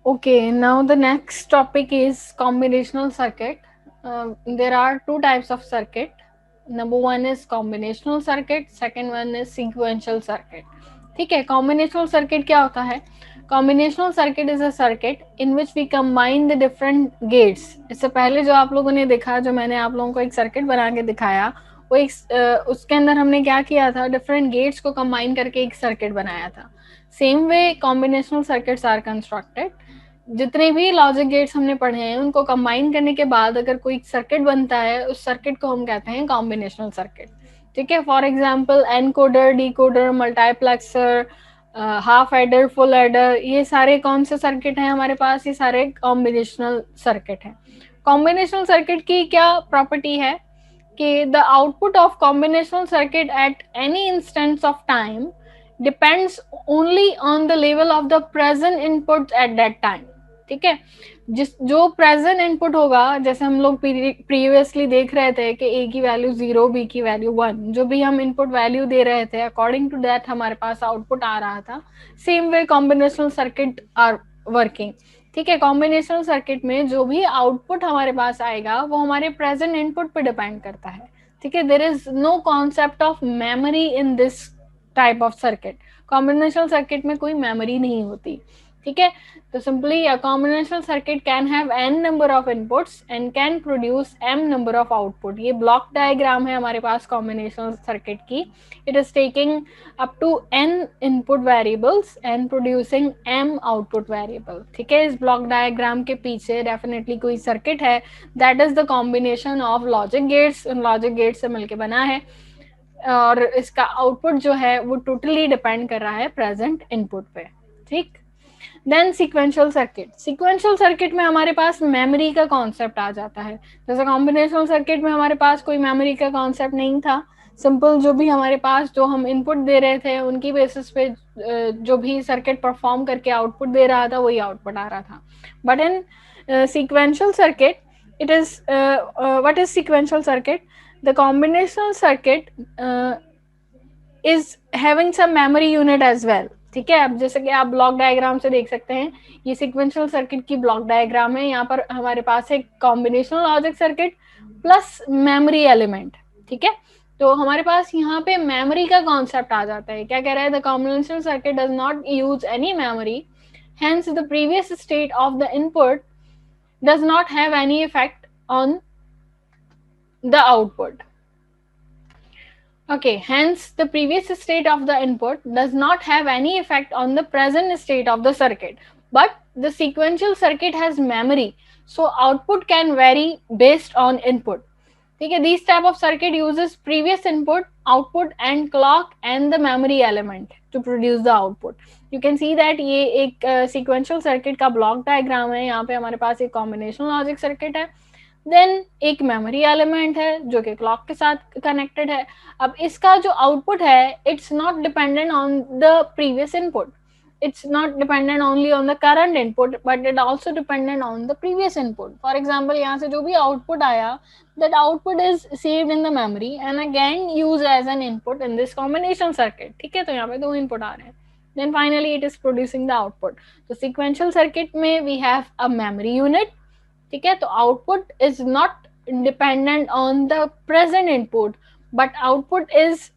Okay, now the next topic is combinational circuit. There are two types of circuit. Number one is combinational circuit, second one is sequential circuit. ठीक है, combinational circuit क्या होता है? Combinational circuit is a circuit in which we combine the different gates. इससे पहले जो आप लोगों ने देखा, जो मैंने आप लोगों को एक सर्किट बना के दिखाया, वो एक उसके अंदर हमने क्या किया था, डिफरेंट गेट्स को कंबाइन करके एक सर्किट बनाया था. Same way combinational circuits are constructed. जितने भी लॉजिक गेट्स हमने पढ़े हैं उनको कंबाइन करने के बाद अगर कोई सर्किट बनता है, उस सर्किट को हम कहते हैं कॉम्बिनेशनल सर्किट. ठीक है, for example encoder, decoder, multiplexer, half adder, full adder, ये सारे कौन से सर्किट हैं हमारे पास? ये सारे कॉम्बिनेशनल सर्किट हैं. कॉम्बिनेशनल सर्किट की क्या प्रॉपर्टी है कि the output of combinational circuit at any instance of time depends only on the level of the present input at that time. ठीक है, जो प्रेजेंट इनपुट होगा, जैसे हम लोग प्रीवियसली देख रहे थे कि ए की वैल्यू 0, बी की वैल्यू 1, जो भी हम इनपुट वैल्यू दे रहे थे अकॉर्डिंग टू दैट हमारे पास आउटपुट आ रहा था. Same way combinational circuit are working. ठीक है, कॉम्बिनेशनल सर्किट में जो भी आउटपुट हमारे पास आएगा वो हमारे प्रेजेंट इनपुट पे डिपेंड करता है. ठीक है, there is no concept of memory in this type of circuit. Combinational circuit में कोई मेमोरी नहीं होती. ठीक है, तो simply a combinational circuit can have n number of inputs and can produce m number of output. ये block diagram है हमारे पास कॉम्बिनेशनल सर्किट की. It is taking up to n input variables and producing m output variable. ठीक है, इस block diagram के पीछे डेफिनेटली कोई सर्किट है. That is the combination of logic gates. Logic gates से मिलकर बना है और इसका आउटपुट जो है वो टोटली डिपेंड कर रहा है प्रेजेंट इनपुट पे. ठीक, then sequential circuit. Sequential circuit में हमारे पास मेमोरी का कॉन्सेप्ट आ जाता है. जैसे कॉम्बिनेशनल सर्किट में हमारे पास कोई मेमोरी का कॉन्सेप्ट नहीं था. सिंपल जो भी हमारे पास जो हम इनपुट दे रहे थे उनकी बेसिस पे जो भी सर्किट परफॉर्म करके आउटपुट दे रहा था वही आउटपुट आ रहा था. But in sequential circuit it is what is sequential circuit? The combinational circuit is having some memory unit as well. ठीक है, अब जैसे कि आप ब्लॉक डायग्राम से देख सकते हैं, ये सीक्वेंशियल सर्किट की ब्लॉक डायग्राम है. यहाँ पर हमारे पास एक combinational logic circuit plus memory element. ठीक है, तो हमारे पास यहाँ पे मेमोरी का कॉन्सेप्ट आ जाता है. क्या कह रहा है? The combinational circuit does not use any memory, hence the previous state of the input does not have any effect on the output. Okay, hence the previous state of the input does not have any effect on the present state of the circuit. But the sequential circuit has memory, so output can vary based on input. ठीक है, these type of circuit uses previous input, output and clock and the memory element to produce the output. You can see that ये एक sequential circuit का block diagram है. यहाँ पे हमारे पास एक combinational logic circuit है, देन एक मेमोरी एलिमेंट है जो कि क्लॉक के साथ कनेक्टेड है. अब इसका जो आउटपुट है it's not dependent on the previous input. It's not dependent only on the current input, but it also dependent on the previous input. For example, यहाँ से जो भी output आया, that output is saved in the memory and again used as an input in this combination circuit. ठीक है, तो यहाँ पे दो input आ रहे हैं. Then finally it is producing the output. तो sequential circuit में we have a memory unit. ठीक है, तो output is not dependent on the present input, but output is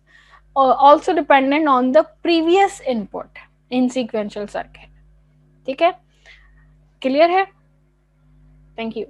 also dependent on the previous input in sequential circuit. ठीक है, clear है? Thank you.